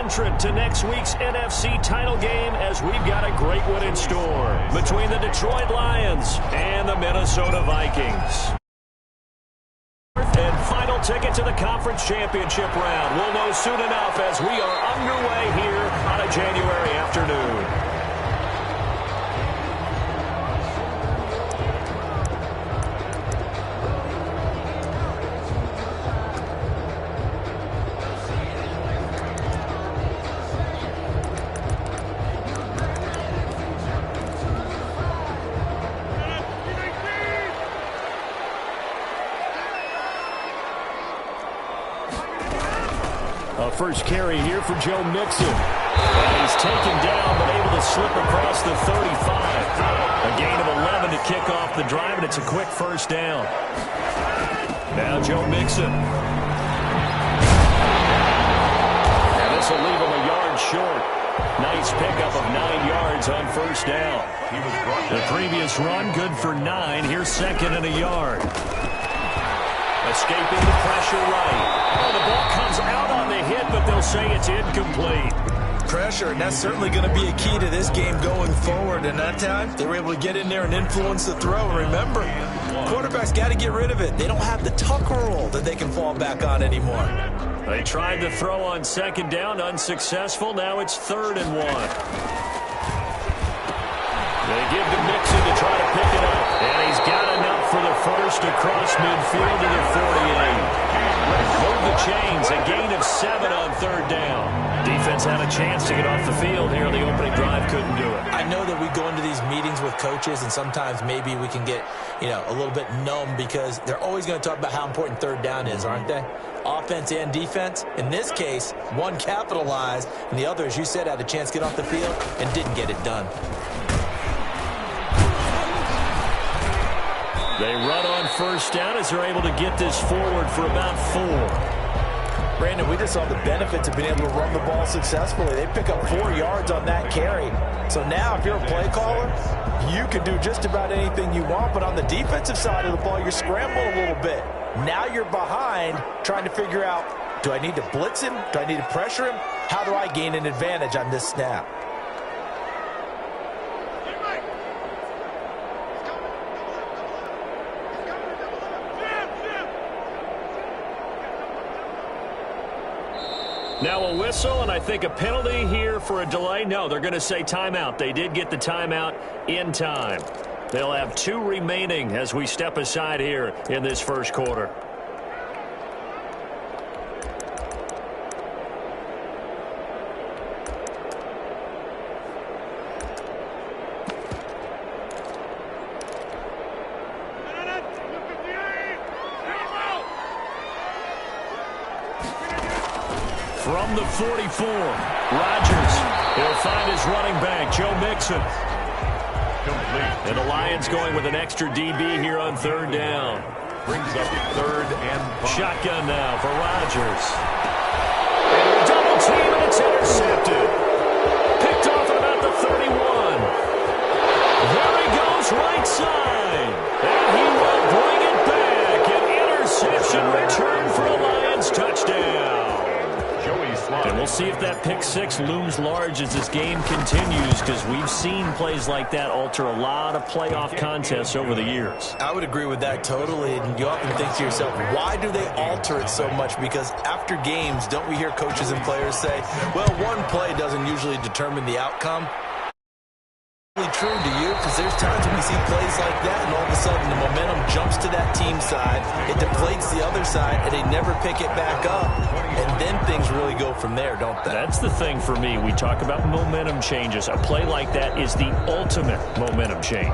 entrant to next week's NFC title game, as we've got a great one in store between the Detroit Lions and the Minnesota Vikings. And final ticket to the conference championship round. We'll know soon enough as we are underway here on a January afternoon. First carry here for Joe Mixon. And he's taken down, but able to slip across the 35. A gain of 11 to kick off the drive, and it's a quick first down. Now Joe Mixon. And this will leave him a yard short. Nice pickup of 9 yards on first down. The previous run, good for 9. Here's second and a yard. Escaping the pressure right. Oh, the ball comes out on the hit, but they'll say it's incomplete. Pressure, and that's certainly going to be a key to this game going forward. And that time, they were able to get in there and influence the throw. And remember, quarterbacks got to get rid of it. They don't have the tucker roll that they can fall back on anymore. They tried to throw on second down, unsuccessful. Now it's 3rd and 1. They give to Mixon to try to pick it up. And he's got enough for the first across midfield to the 48. Move the chains, a gain of 7 on 3rd down. Defense had a chance to get off the field here on the opening drive, couldn't do it. I know that we go into these meetings with coaches, and sometimes maybe we can get, a little bit numb because they're always going to talk about how important 3rd down is, aren't they? Offense and defense. In this case, one capitalized, and the other, as you said, had a chance to get off the field and didn't get it done. They run on first down as they're able to get this forward for about 4. Brandon, we just saw the benefits of being able to run the ball successfully. They pick up 4 yards on that carry. So now if you're a play caller, you can do just about anything you want. But on the defensive side of the ball, you're scrambling a little bit. Now you're behind trying to figure out, do I need to blitz him? Do I need to pressure him? How do I gain an advantage on this snap? Now a whistle, and I think a penalty here for a delay. No, they're going to say timeout. They did get the timeout in time. They'll have 2 remaining as we step aside here in this first quarter. From the 44, Rodgers. He'll find his running back, Joe Mixon. And the Lions going with an extra DB here on 3rd down. Brings up 3rd and 5. Shotgun now for Rodgers. And double team, and it's intercepted. Picked off at about the 31. There he goes, right side. And he will bring it back. An interception return for a Lions touchdown. And we'll see if that pick 6 looms large as this game continues, because we've seen plays like that alter a lot of playoff contests over the years. I would agree with that totally. And you often think to yourself, why do they alter it so much? Because after games, don't we hear coaches and players say, well, one play doesn't usually determine the outcome? True to you, because there's times when we see plays like that and all of a sudden the momentum jumps to that team side, it deflates the other side, and they never pick it back up, and then things really go from there, don't they? That's the thing for me. We talk about momentum changes. A play like that is the ultimate momentum change.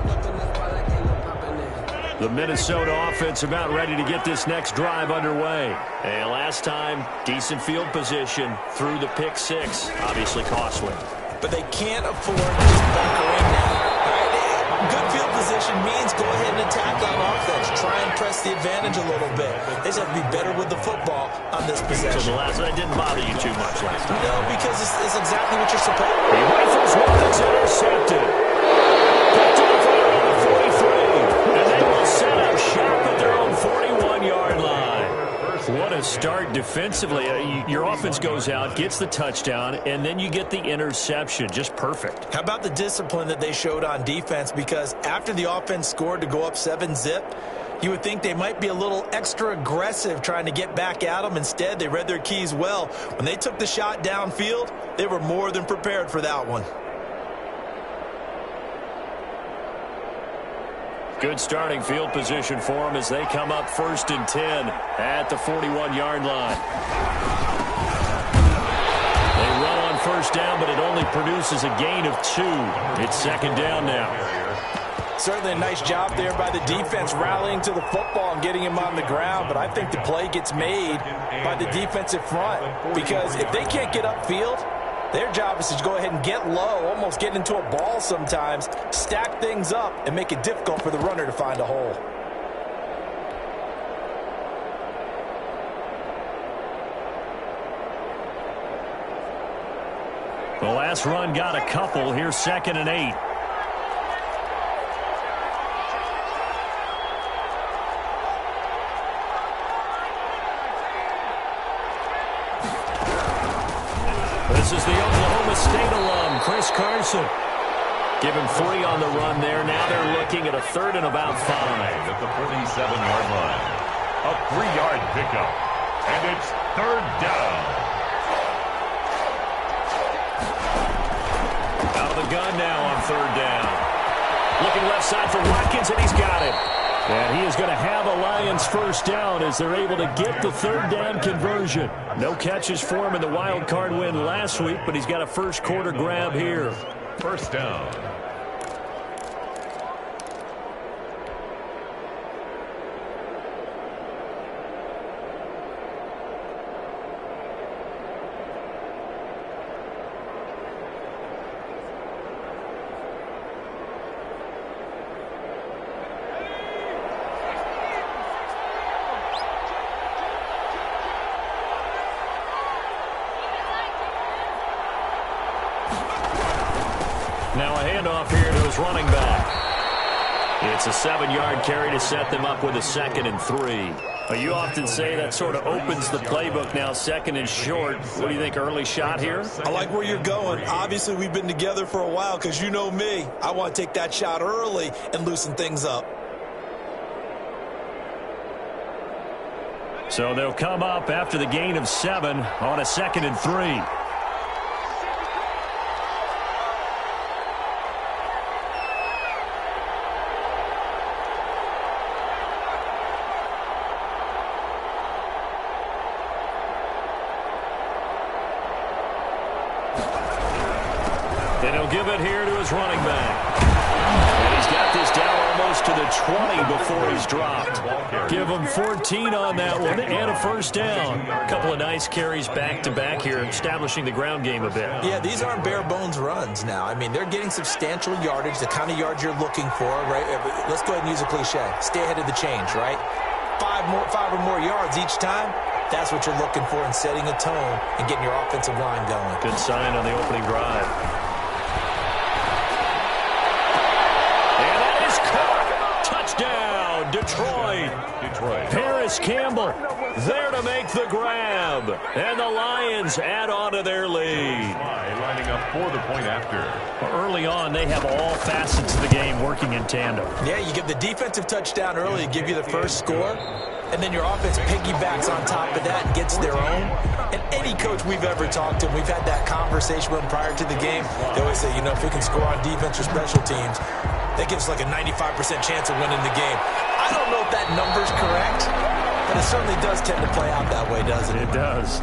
The Minnesota offense about ready to get this next drive underway. And last time, decent field position through the pick 6, obviously costly. But they can't afford to just bunker in now. Right? Good field position means go ahead and attack on offense. Try and press the advantage a little bit. They just have to be better with the football on this possession. So the last that didn't bother you too much last time. No, because it's exactly what you're supposed to do. He rifles one that's intercepted. Picked off around the 43. And they will set up shop at their own 41-yard line. What a start defensively. Your offense goes out, gets the touchdown, and then you get the interception. Just perfect. How about the discipline that they showed on defense? Because after the offense scored to go up 7-zip, you would think they might be a little extra aggressive trying to get back at them. Instead, they read their keys well. When they took the shot downfield, they were more than prepared for that one. Good starting field position for them as they come up 1st and 10 at the 41-yard line. They run on 1st down, but it only produces a gain of 2. It's 2nd down now. Certainly a nice job there by the defense rallying to the football and getting him on the ground, but I think the play gets made by the defensive front because if they can't get upfield, their job is to go ahead and get low, almost get into a ball sometimes, stack things up, and make it difficult for the runner to find a hole. The last run got a couple. Here's 2nd and 8. This is the Oklahoma State alum, Chris Carson. Give him 3 on the run there. Now they're looking at a 3rd and about 5. At the 47-yard line. A 3-yard pickup. And it's 3rd down. Out of the gun now on 3rd down. Looking left side for Watkins, and he's got it. And he is going to have a Lions 1st down as they're able to get the 3rd down conversion. No catches for him in the wild card win last week, but he's got a 1st quarter grab here. 1st down. Now a handoff here to his running back. It's a 7-yard carry to set them up with a 2nd and 3. You often say that sort of opens the playbook now, 2nd and short. What do you think, early shot here? I like where you're going. Obviously, we've been together for a while because you know me. I want to take that shot early and loosen things up. So they'll come up after the gain of 7 on a 2nd and 3. And he'll give it here to his running back. And he's got this down almost to the 20 before he's dropped. Give him 14 on that one and a 1st down. A couple of nice carries back-to-back here, establishing the ground game a bit. Yeah, these aren't bare-bones runs now. I mean, they're getting substantial yardage, the kind of yards you're looking for, right? Let's go ahead and use a cliche. Stay ahead of the change, right? 5 or more yards each time. That's what you're looking for in setting a tone and getting your offensive line going. Good sign on the opening drive. Detroit. Paris Campbell there to make the grab. And the Lions add on to their lead. Lining up for the point after. Early on, they have all facets of the game working in tandem. Yeah, you get the defensive touchdown early to give you the 1st score. And then your offense piggybacks on top of that and gets their own. And any coach we've ever talked to, we've had that conversation with them prior to the game. They always say, you know, if we can score on defense or special teams, that gives like a 95% chance of winning the game. I don't know if that number's correct, but it certainly does tend to play out that way, doesn't it? It does.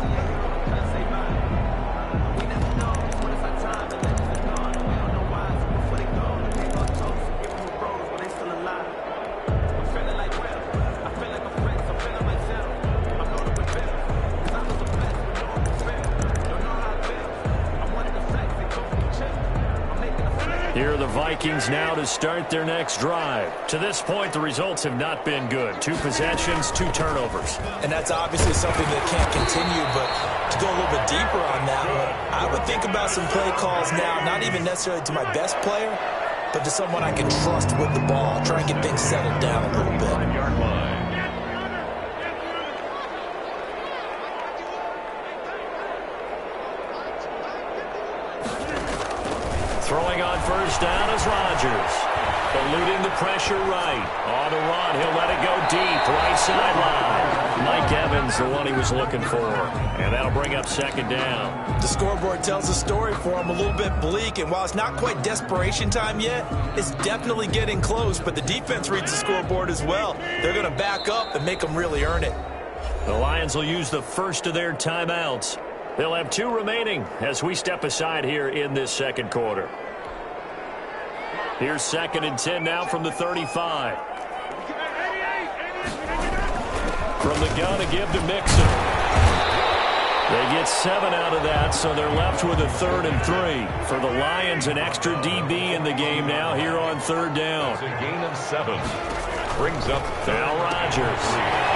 Here are the Vikings now to start their next drive. To this point, the results have not been good. 2 possessions, 2 turnovers. And that's obviously something that can't continue, but to go a little bit deeper on that one, I would think about some play calls now, not even necessarily to my best player, but to someone I can trust with the ball. Try and get things settled down a little bit. Throwing on first down is Rodgers. Eluding the pressure right. On the run, he'll let it go deep. Right sideline. Mike Evans, the one he was looking for. And that'll bring up second down. The scoreboard tells a story for him, a little bit bleak. And while it's not quite desperation time yet, it's definitely getting close. But the defense reads the scoreboard as well. They're going to back up and make them really earn it. The Lions will use the first of their timeouts. They'll have 2 remaining as we step aside here in this second quarter. Here's 2nd and 10 now from the 35. From the gun to give to Mixon. They get 7 out of that, so they're left with a 3rd and 3. For the Lions, an extra DB in the game now here on 3rd down. It's a gain of 7. Brings up now Rodgers.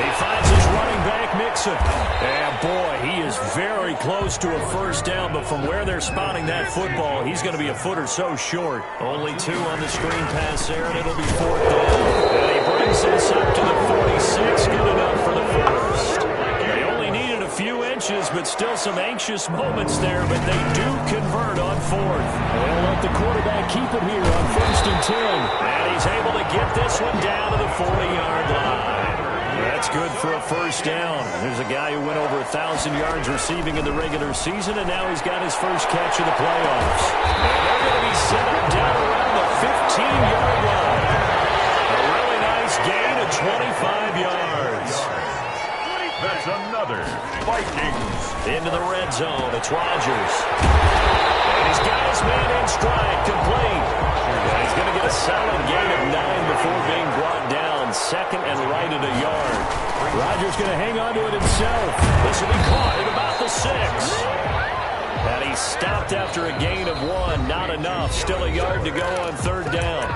He finds his running back, Mixon. And boy, he is very close to a first down, but from where they're spotting that football, he's going to be a foot or so short. Only 2 on the screen pass there, and it'll be 4th down. And he brings this up to the 46. Good enough for the first. They only needed a few inches, but still some anxious moments there, but they do convert on 4th. They'll let the quarterback keep it here on 1st and 10. And he's able to get this one down to the 40-yard line. That's good for a first down. There's a guy who went over 1,000 yards receiving in the regular season, and now he's got his first catch in the playoffs. And they're going to be set up down around the 15-yard line. A really nice gain of 25 yards. That's another. Vikings. Into the red zone. It's Rodgers. And he's got his man in stride, complete. And he's going to get a solid gain of 9 before being brought down. 2nd and right at a yard. Rodgers going to hang on to it himself. This will be caught at about the 6. And he stopped after a gain of 1. Not enough. Still a yard to go on 3rd down.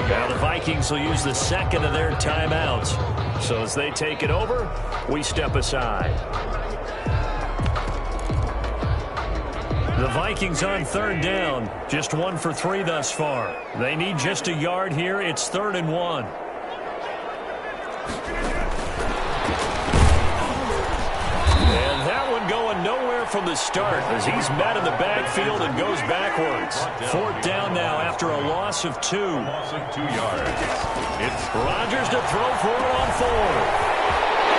Now the Vikings will use the 2nd of their timeouts. So as they take it over, we step aside. The Vikings on 3rd down. Just 1 for 3 thus far. They need just a yard here. It's 3rd and 1. And that one going nowhere from the start as he's met in the backfield and goes backwards. 4th down now after a loss of 2. Loss of 2 yards. It's Rodgers to throw for it on 4th.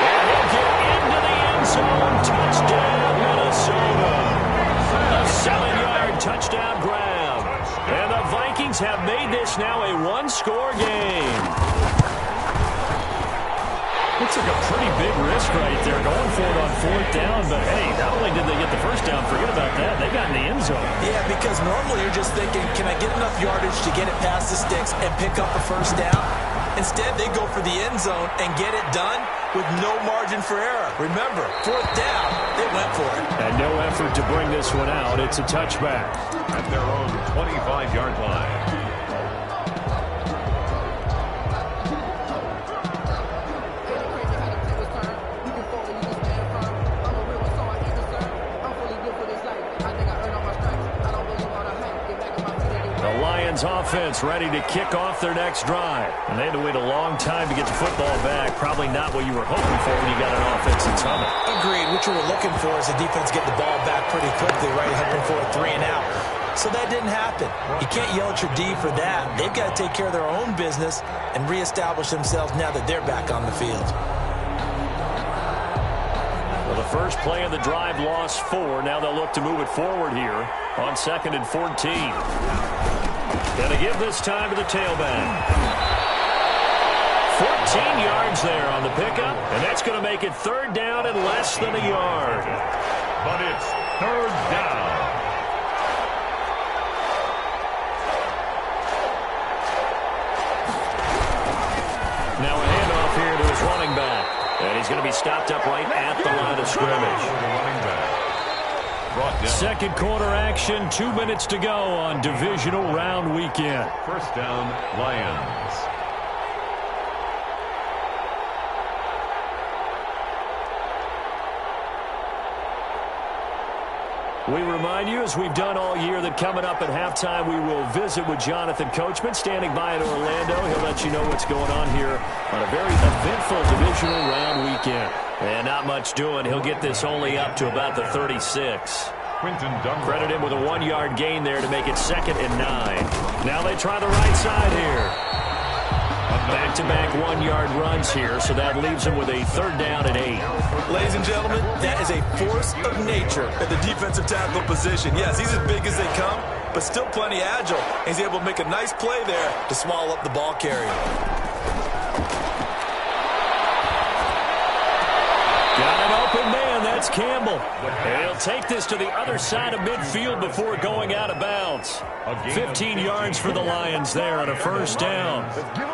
And he'll get into the end zone. Touchdown, Minnesota. A 7-yard touchdown grab. And the Vikings have made this now a 1-score game. Looks like a pretty big risk right there, going for it on 4th down. But, hey, not only did they get the first down, forget about that, they got in the end zone. Yeah, because normally you're just thinking, can I get enough yardage to get it past the sticks and pick up a first down? Instead, they go for the end zone and get it done with no margin for error. Remember, 4th down, they went for it. And no effort to bring this one out. It's a touchback. at their own 25-yard line. Offense ready to kick off their next drive. And they had to wait a long time to get the football back. Probably not what you were hoping for when you got an offense that's humming. Agreed. What you were looking for is the defense get the ball back pretty quickly, right? Hoping for a 3 and out. So that didn't happen. You can't yell at your D for that. They've got to take care of their own business and reestablish themselves now that they're back on the field. Well, the first play of the drive lost 4. Now they'll look to move it forward here on 2nd and 14. Going to give this time to the tailback. 14 yards there on the pickup, and that's going to make it 3rd down and less than a yard. But it's 3rd down. Now a handoff here to his running back, and he's going to be stopped up right at the line of scrimmage. Second quarter action, 2 minutes to go on divisional round weekend. First down, Lions. We remind you, as we've done all year, that coming up at halftime, we will visit with Jonathan Coachman, standing by in Orlando. He'll let you know what's going on here on a very eventful divisional round weekend. And not much doing. He'll get this only up to about the 36. Credit him with a 1-yard gain there to make it 2nd and 9. Now they try the right side here. Back-to-back 1-yard runs here, so that leaves him with a 3rd down and 8. Ladies and gentlemen, that is a force of nature at the defensive tackle position. Yes, he's as big as they come, but still plenty agile. He's able to make a nice play there to swallow up the ball carrier. Got an open man. That's Campbell. And he'll take this to the other side of midfield before going out of bounds. 15 yards for the Lions there on a 1st down.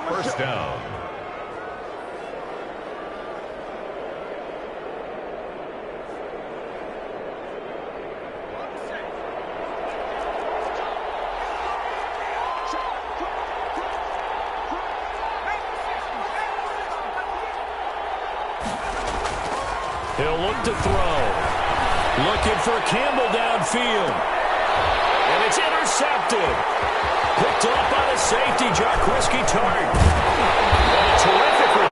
First down. He'll look to throw. Looking for Campbell downfield. And it's intercepted. Picked off by the safety, Jarquiski Tart. And a terrific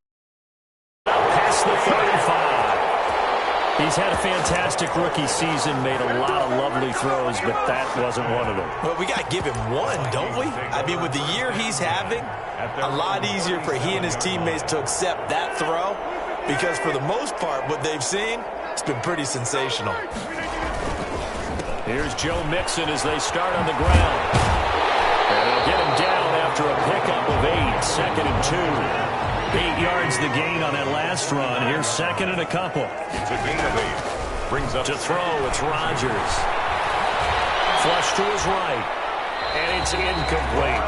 past the 35. He's had a fantastic rookie season, made a lot of lovely throws, but that wasn't one of them. Well, we got to give him one, don't we? I mean, with the year he's having, a lot easier for he and his teammates to accept that throw. Because for the most part, what they've seen, it's been pretty sensational. Here's Joe Mixon as they start on the ground. And they'll get him down after a pickup of 8, 2nd and 2. 8 yards the gain on that last run. Here's 2nd and a couple. It's a gain of 8. Brings up to throw. It's Rodgers. Flush to his right. And it's incomplete.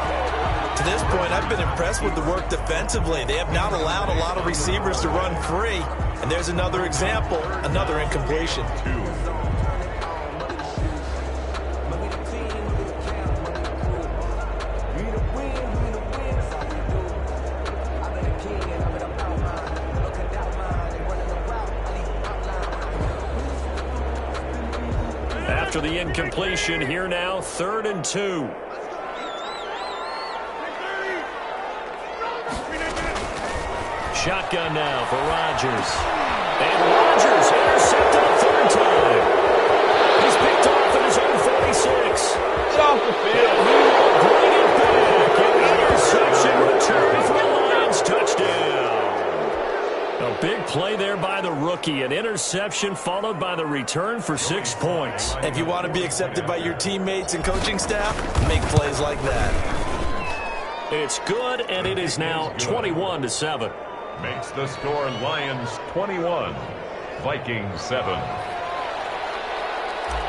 To this point, I've been impressed with the work defensively. They have not allowed a lot of receivers to run free. And there's another example, another incompletion. 2. After the incompletion, here now, 3rd and 2. Shotgun now for Rodgers. And Rodgers intercepted a 3rd time. He's picked off at his own 46. Get off the field. And he will bring it back. An interception return for the Lions. Touchdown. A big play there by the rookie. An interception followed by the return for 6 points. If you want to be accepted by your teammates and coaching staff, make plays like that. It's good, and it is now 21-7. Makes the score Lions 21, Vikings 7.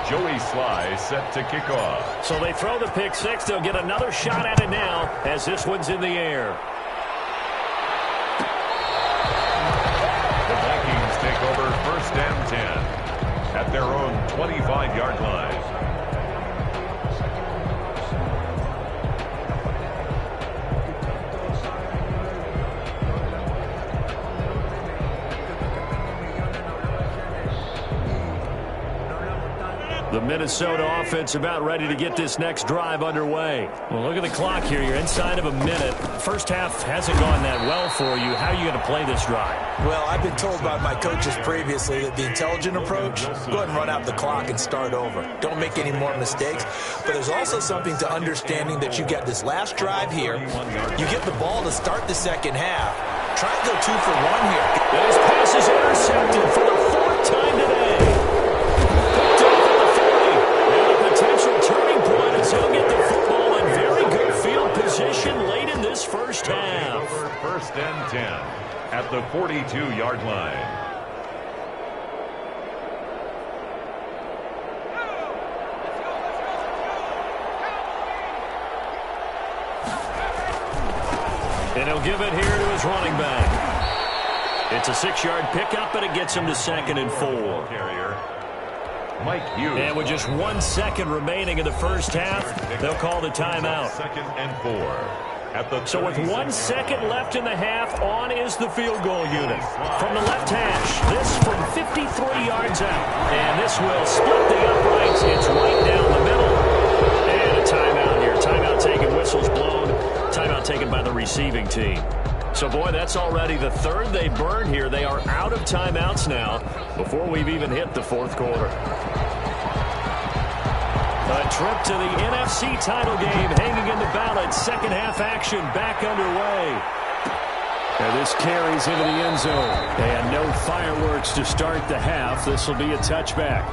Joey Sly set to kick off. So they throw the pick 6. They'll get another shot at it now as this one's in the air. The Vikings take over 1st and 10 at their own 25-yard line. The Minnesota offense about ready to get this next drive underway. Well, look at the clock here. You're inside of a minute. First half hasn't gone that well for you. How are you going to play this drive? Well, I've been told by my coaches previously that the intelligent approach, go ahead and run out the clock and start over. Don't make any more mistakes. But there's also something to understanding that you get this last drive here. You get the ball to start the 2nd half. Try and go 2 for 1 here. And his pass is intercepted for the 4th time today. Turning point as he'll get the football in very good field position late in this first half. 1st and 10 at the 42-yard line. And he'll give it here to his running back. It's a 6-yard pickup, and it gets him to 2nd and 4. Carrier Mike Hughes. And with just 1 second remaining in the first half, they'll call the timeout. 2nd and 4. So with 1 second left in the half, on is the field goal unit. From the left hash, this from 53 yards out. And this will split the uprights. It's right down the middle. And a timeout here. Timeout taken, whistles blown. Timeout taken by the receiving team. So, boy, that's already the 3rd they burned here. They are out of timeouts now before we've even hit the 4th quarter. A trip to the NFC title game hanging in the balance. Second half action back underway. And this carries into the end zone. And no fireworks to start the half. This will be a touchback.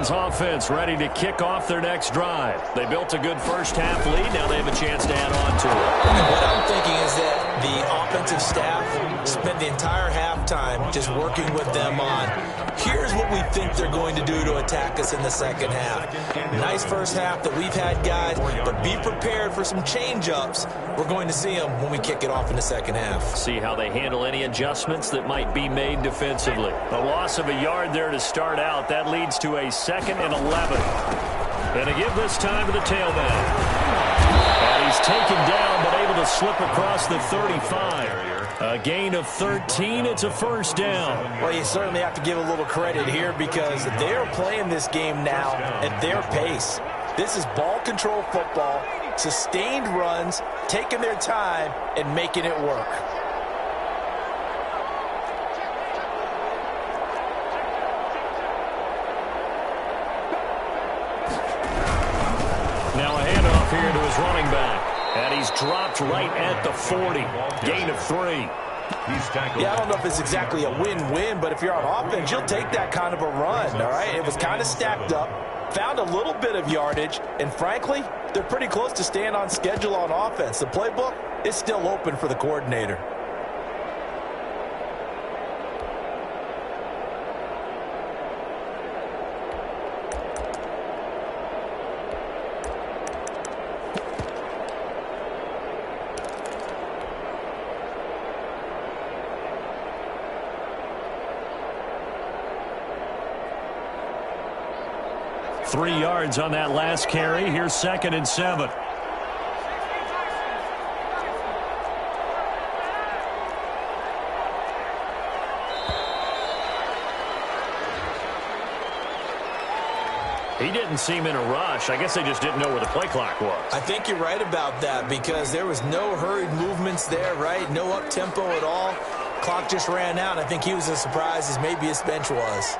Offense ready to kick off their next drive. They built a good first half lead. Now they have a chance to add on to it. What I'm thinking is that the offensive staff spent the entire halftime just working with them on, here's what we think they're going to do to attack us in the second half. Nice first half that we've had, guys, but be prepared for some change-ups. We're going to see them when we kick it off in the second half. See how they handle any adjustments that might be made defensively. A loss of a yard there to start out. That leads to a 2nd and 11. And to give this time to the tailback. And he's taken down but able to slip across the 35. A gain of 13. It's a first down. Well, you certainly have to give a little credit here because they're playing this game now at their pace. This is ball control football, sustained runs, taking their time and making it work. Now a handoff here to his running back. And he's dropped right at the 40. Gain of 3. Yeah, I don't know if it's exactly a win-win, but if you're on offense, you'll take that kind of a run, all right? It was kind of stacked up, found a little bit of yardage, and frankly, they're pretty close to staying on schedule on offense. The playbook is still open for the coordinator. Three yards on that last carry. Here's 2nd and 7. He didn't seem in a rush. I guess they just didn't know where the play clock was. I think you're right about that because there was no hurried movements there, right? No up-tempo at all. Clock just ran out. I think he was as surprised as maybe his bench was.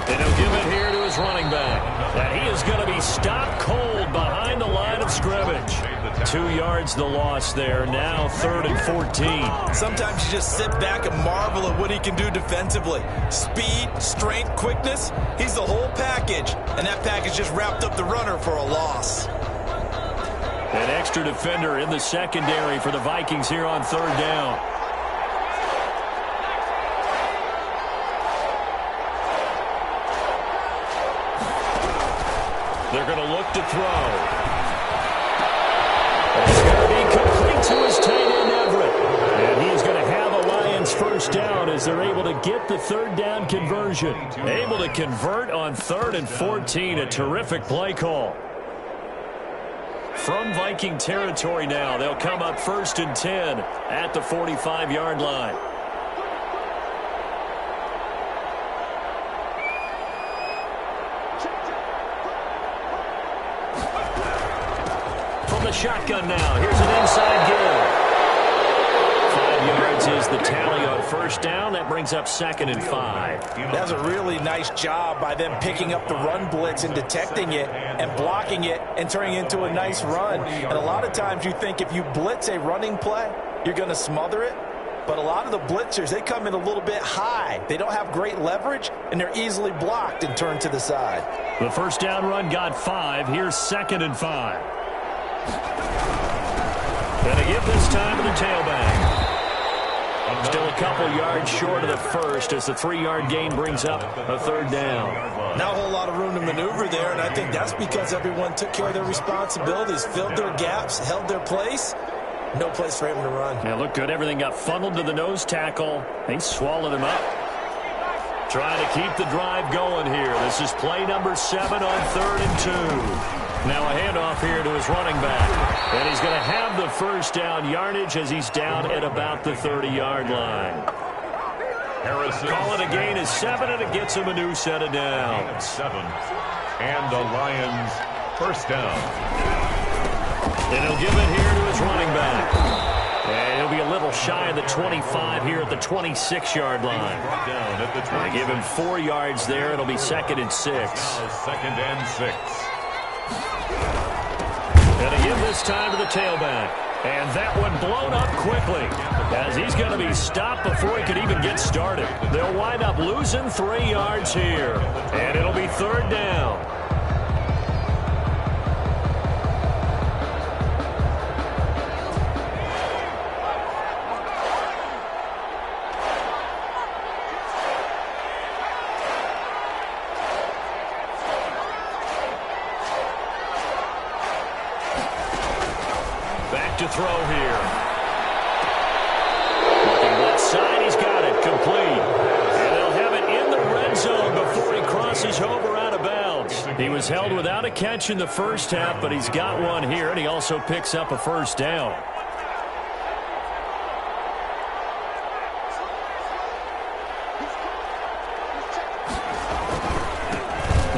And he'll give it here to his running back. And he is going to be stopped cold behind the line of scrimmage. 2 yards the loss there. Now 3rd and 14. Sometimes you just sit back and marvel at what he can do defensively. Speed, strength, quickness. He's the whole package. And that package just wrapped up the runner for a loss. An extra defender in the secondary for the Vikings here on 3rd down. They're going to look to throw. It's going to be complete to his tight end, Everett. And he's going to have a Lions first down as they're able to get the 3rd down conversion. Able to convert on 3rd and 14. A terrific play call. From Viking territory now, they'll come up 1st and 10 at the 45-yard line. Shotgun now. Here's an inside give. 5 yards is the tally on 1st down. That brings up 2nd and 5. That's a really nice job by them picking up the run blitz and detecting it and blocking it and turning it into a nice run. And a lot of times you think if you blitz a running play, you're going to smother it. But a lot of the blitzers, they come in a little bit high. They don't have great leverage, and they're easily blocked and turned to the side. The 1st down run got 5. Here's 2nd and 5. And to give this time to the tailback. Still a couple yards short of the first as the 3-yard gain brings up a 3rd down. Not a whole lot of room to maneuver there, and I think that's because everyone took care of their responsibilities, filled their gaps, held their place. No place for him to run. Yeah, looked good. Everything got funneled to the nose tackle. They swallowed him up. Trying to keep the drive going here. This is play number 7 on 3rd and 2. Now a handoff here to his running back. And he's going to have the first down yardage as he's down at about the 30-yard line. Harrison. Call it a gain of 7, and it gets him a new set of downs. 7. And the Lions first down. And he'll give it here to his running back. And he'll be a little shy of the 25 here at the 26-yard line. Down at the 20. Give him 4 yards there. It'll be 2nd and 6. Now 2nd and 6. Going to give this time to the tailback. And that one blown up quickly, as he's going to be stopped before he could even get started. They'll wind up losing 3 yards here. And it'll be 3rd down. To throw here. Looking left side, he's got it complete. And they'll have it in the red zone before he crosses over out of bounds. He was held without a catch in the first half, but he's got one here, and he also picks up a first down.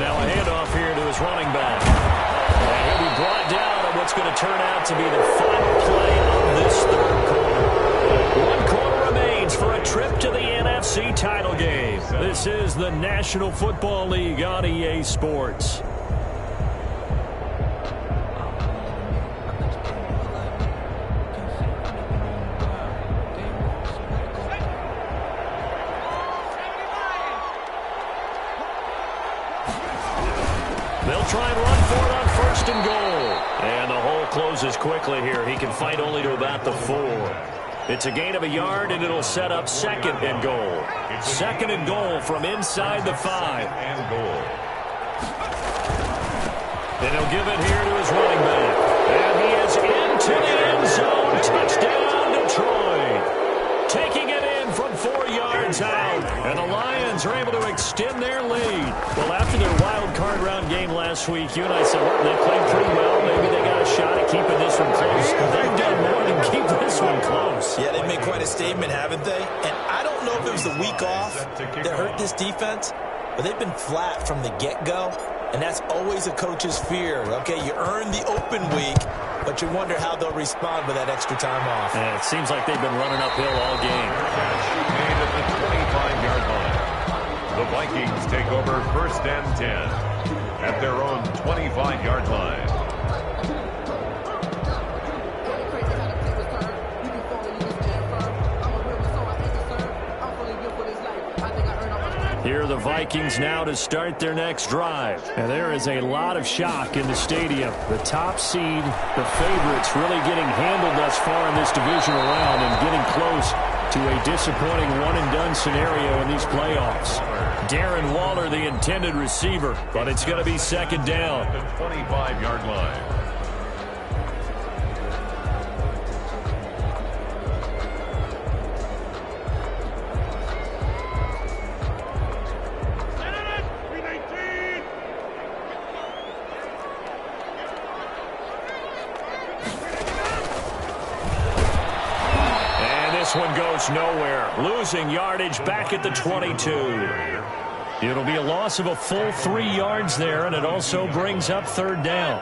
Now a handoff here to his running back. And he'll be brought down on what's going to turn out to be the final play of this 3rd quarter. 1 quarter remains for a trip to the NFC title game. This is the National Football League on EA Sports. They'll try and run for it on 1st and goal. And the hole closes quickly here. He can fight only to about the 4. It's a gain of a yard, and it'll set up 2nd and goal. 2nd and goal from inside the 5. And goal. And he'll give it here to his running back. And he is into the end zone. Touchdown, Detroit. Taking it in from 4 yards out. And the Lions are able to extend their lead. Well, after their wild card round game last week, you and I said, well, they played pretty well. Maybe they got a shot at keeping this one close. They've done more than keep this one close. Yeah, they've made quite a statement, haven't they? And I don't know if it was the week off that hurt this defense, but they've been flat from the get-go. And that's always a coach's fear. Okay, you earn the open week, but you wonder how they'll respond with that extra time off. And it seems like they've been running uphill all game. Made at the 25-yard line. The Vikings take over 1st and 10 at their own 25-yard line. Here are the Vikings now to start their next drive. And there is a lot of shock in the stadium. The top seed, the favorites, really getting handled thus far in this divisional round and getting close to a disappointing one-and-done scenario in these playoffs. Darren Waller, the intended receiver, but it's going to be 2nd down. The 25-yard line. This one goes nowhere. Losing yardage back at the 22. It'll be a loss of a full 3 yards there, and it also brings up 3rd down.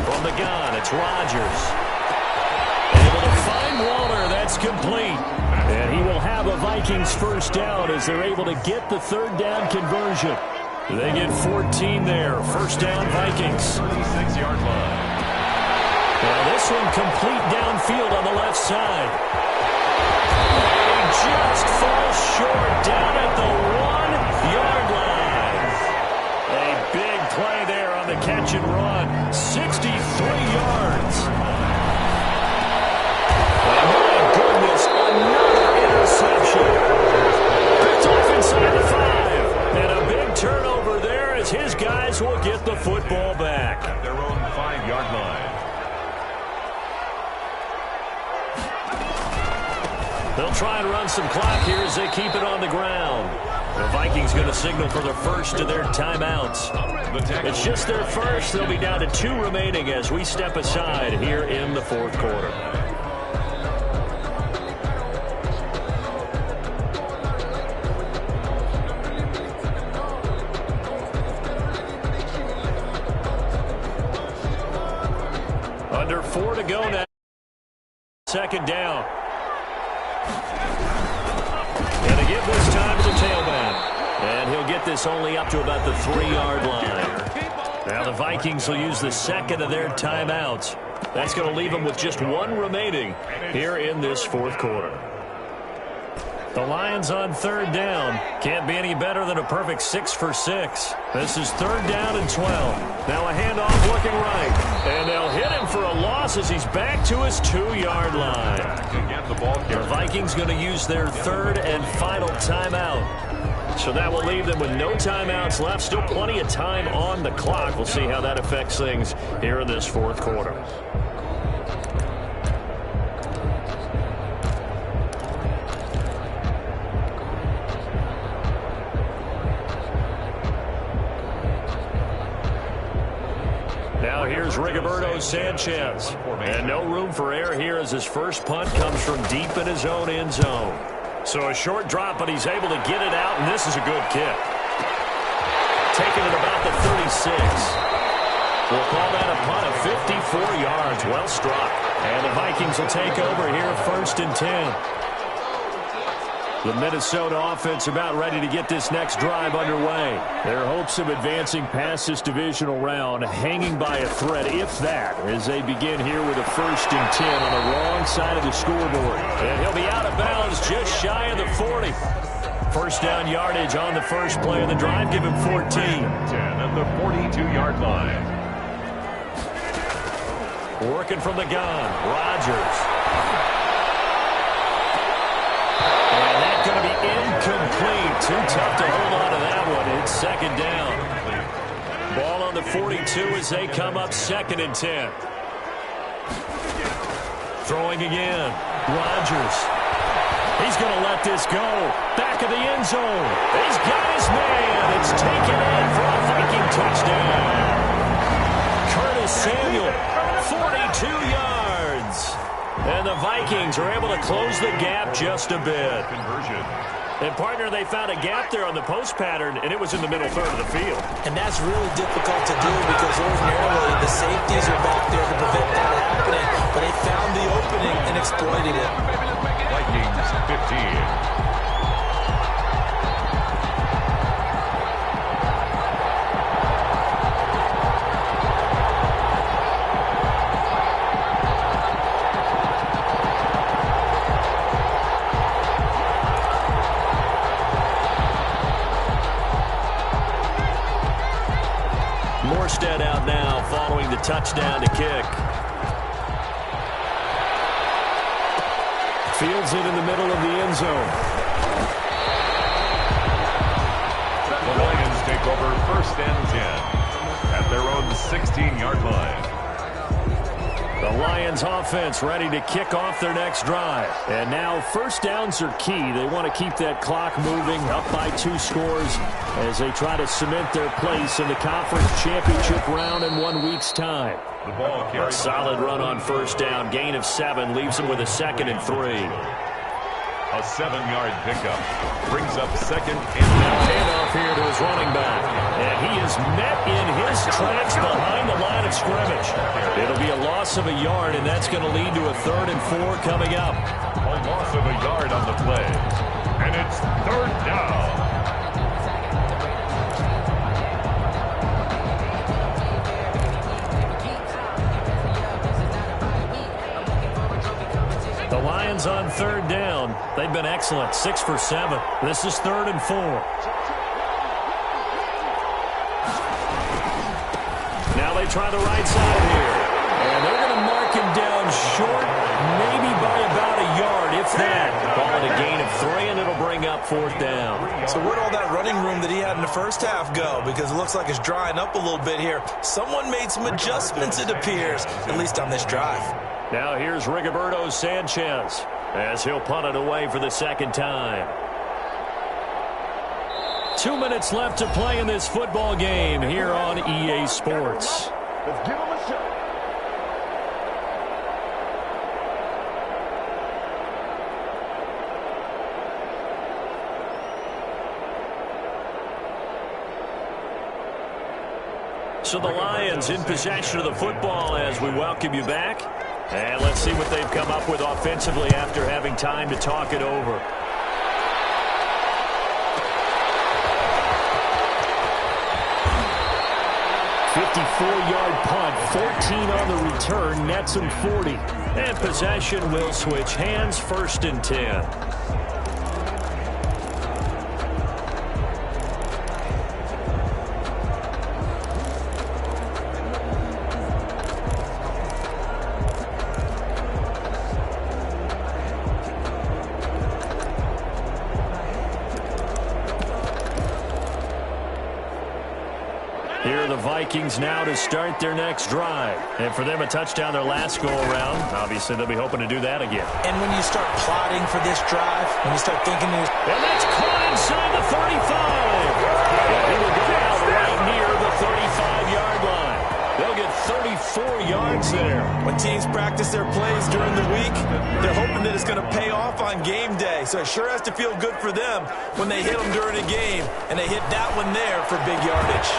From the gun, it's Rodgers. Able to find Waller. That's complete. And he will have a Vikings first down as they're able to get the 3rd down conversion. They get 14 there. First down, Vikings. 36-yard line. Well, this one complete downfield on the left side. He just falls short down at the 1-yard line. A big play there on the catch and run. 63 yards. And my goodness, another interception. Picked off inside the 5. And a big turnover there as his guys will get the football back. At their own 5-yard line. They'll try and run some clock here as they keep it on the ground. The Vikings going to signal for the first of their timeouts. It's just their first. They'll be down to 2 remaining as we step aside here in the 4th quarter. Second down. And to give this time to the tailback. And he'll get this only up to about the 3-yard line. Now the Vikings will use the second of their timeouts. That's going to leave them with just one remaining here in this fourth quarter. The Lions on third down. Can't be any better than a perfect 6 for 6. This is third down and 12. Now a handoff looking right. And they'll hit him for a loss as he's back to his 2-yard line. The Vikings going to use their third and final timeout. So that will leave them with no timeouts left. Still plenty of time on the clock. We'll see how that affects things here in this fourth quarter. Now here's Rigoberto Sanchez. And no room for error here as his first punt comes from deep in his own end zone. So a short drop, but he's able to get it out, and this is a good kick. Taking it about the 36. We'll call that a punt of 54 yards. Well struck. And the Vikings will take over here first and 10. The Minnesota offense about ready to get this next drive underway. Their hopes of advancing past this divisional round hanging by a thread, if that, as they begin here with a first and 10 on the wrong side of the scoreboard. And he'll be out of bounds just shy of the 40. First down yardage on the first play of the drive. Give him 14. 10 at the 42-yard line. Working from the gun, Rodgers. Going to be incomplete. Too tough to hold on to that one. It's second down. Ball on the 42 as they come up second and 10. Throwing again. Rodgers. He's going to let this go. Back of the end zone. He's got his man. It's taken in for a Viking touchdown. Curtis Samuel, 42 yards. And the Vikings are able to close the gap just a bit. Conversion. And, partner, they found a gap there on the post pattern, and it was in the middle third of the field. And that's really difficult to do because ordinarily the safeties are back there to prevent that happening. But they found the opening and exploited it. Vikings 15. Out now following the touchdown to kick. Fields it in the middle of the end zone. The Lions take over first and 10 at their own 16-yard line. The Lions offense ready to kick off their next drive. And now first downs are key. They want to keep that clock moving, up by 2 scores as they try to cement their place in the conference championship round in 1 week's time. The ball carries. Solid run on first down. Gain of 7 leaves them with a second and 3. A 7-yard pickup brings up second and 10. Handoff here to his running back. And he is met in his tracks behind the line of scrimmage. It'll be a loss of a yard, and that's going to lead to a 3rd and 4 coming up. A loss of a yard on the play. And it's third down. The Lions on third down. They've been excellent. 6 for 7. This is 3rd and 4. Now they try the right side here. And they're going to mark him down short, maybe by about a yard, if that. Call it a gain of 3, and it'll bring up 4th down. So where'd all that running room that he had in the first half go? Because it looks like it's drying up a little bit here. Someone made some adjustments, it appears, at least on this drive. Now here's Rigoberto Sanchez as he'll punt it away for the second time. 2 minutes left to play in this football game here on EA Sports. Let's give him a shot. So the Lions in possession of the football as we welcome you back. And let's see what they've come up with offensively after having time to talk it over. .54-yard punt, 14 on the return, nets them 40. And possession will switch hands, 1st and 10. Here are the Vikings now to start their next drive. And for them, a touchdown their last go-around. Obviously, they'll be hoping to do that again. And when you start plotting for this drive, when you start thinking... And that's caught inside the 35. And he will go out right near the 35-yard line. They'll get 34 yards there. When teams practice their plays during the week, they're hoping that it's going to pay off on game day. So it sure has to feel good for them when they hit them during a game, and they hit that one there for big yardage.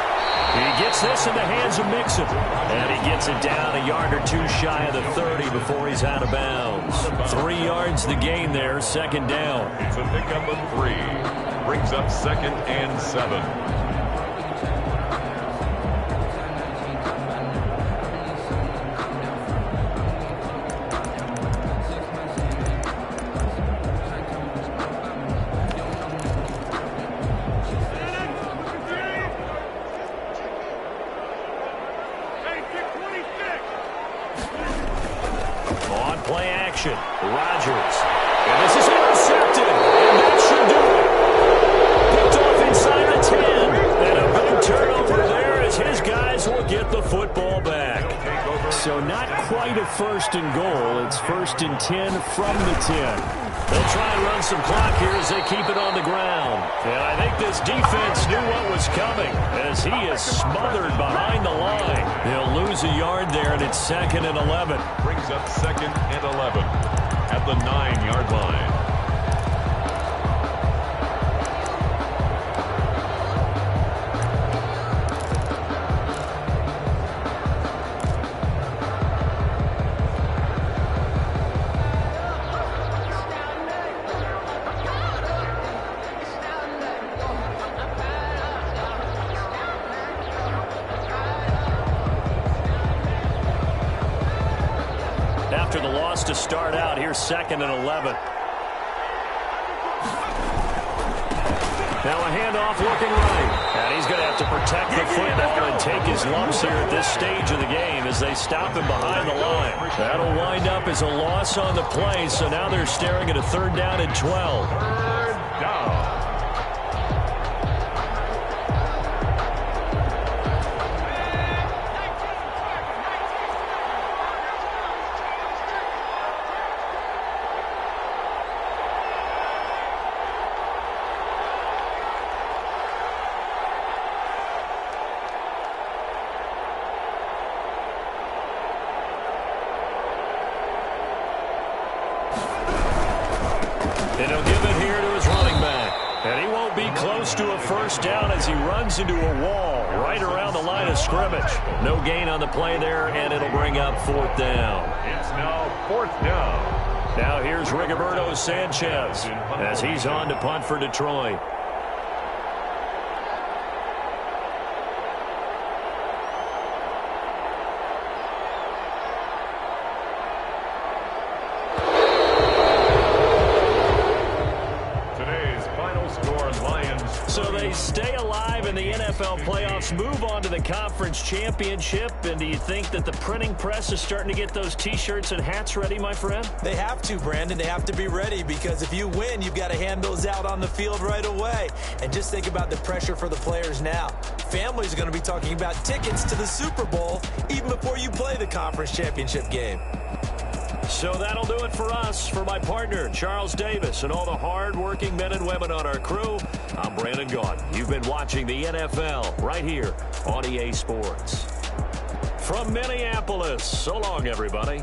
He gets this in the hands of Mixon. And he gets it down a yard or two shy of the 30 before he's out of bounds. 3 yards the gain there, 2nd down. It's a pickup of 3. Brings up 2nd and 7. Play action. Rodgers. And this is intercepted. And that should do it. Picked off inside the 10. And a big turnover there as his guys will get the football back. So not quite a 1st and goal. It's 1st and 10 from the 10. They'll try and run some clock here as they keep it on the ground. And I think this defense knew what was coming as he is smothered behind the line. They'll lose a yard there, and it's 2nd and 11. Brings up 2nd and 11 at the 9-yard line. After the loss to start out, here's 2nd and 11. Now a handoff looking right. And he's going to have to protect the football and take his lumps here at this stage of the game as they stop him behind the line. That'll wind up as a loss on the play, so now they're staring at a 3rd down and 12. 3rd down. And he'll give it here to his running back. And he won't be close to a 1st down as he runs into a wall right around the line of scrimmage. No gain on the play there, and it'll bring up 4th down. It's now 4th down. Now here's Rigoberto Sanchez as he's on to punt for Detroit. So they stay alive in the NFL playoffs, move on to the conference championship. And do you think that the printing press is starting to get those T-shirts and hats ready, my friend? They have to, Brandon. They have to be ready because if you win, you've got to hand those out on the field right away. And just think about the pressure for the players now. Families are going to be talking about tickets to the Super Bowl even before you play the conference championship game. So that'll do it for us. For my partner, Charles Davis, and all the hard-working men and women on our crew, I'm Brandon Gaudin. You've been watching the NFL right here on EA Sports. From Minneapolis, so long, everybody.